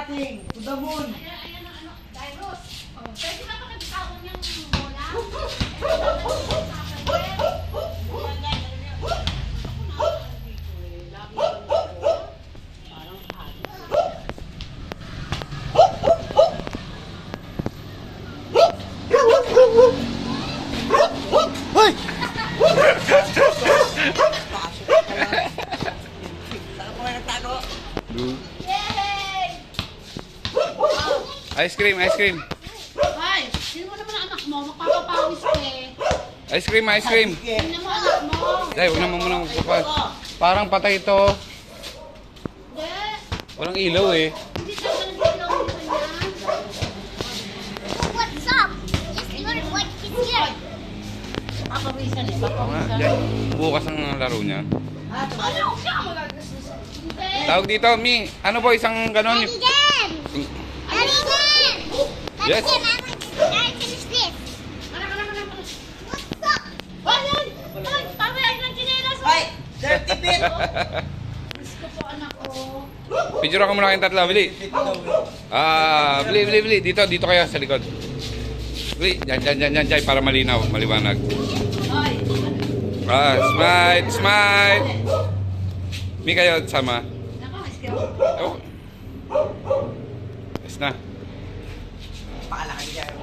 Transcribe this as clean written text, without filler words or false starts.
nothing. To the moon. Ayan ang ano, Dairos. Pwede ba pagkakaon niyang bola? Hoy! Yay! Ice cream, ice cream. Ay, sino mo naman ang anak mo? Magpapapawis ka eh. Ice cream, ice cream. Sino mo anak mo? Ay, huwag naman muna magpapal. Parang patay ito. Hindi. Walang ilaw eh. Hindi siya nagsilaw nito niya. What's up? What is here? Papawisan eh. Oo nga, yan. Bukas ang laro niya. Ano siya? Hindi. Tawag dito, Mi. Ano po isang ganon? Daddy Dan! Daddy Dan! Yes. Daddy Dan, I finish this. Anak. What's up? Ay, ay! Ay, pamay ng chinelas. Ay, dirty bit. Gusto po anak ko. Picture ka muna kayong tatlo, Bili. Bili. Dito kayo sa likod. Bili, dyan, para malinaw, maliwanag. Ay. Smile. Mi kayo, sama. Nako, mas kaya. Oh. Yes na. Paalaki dyan.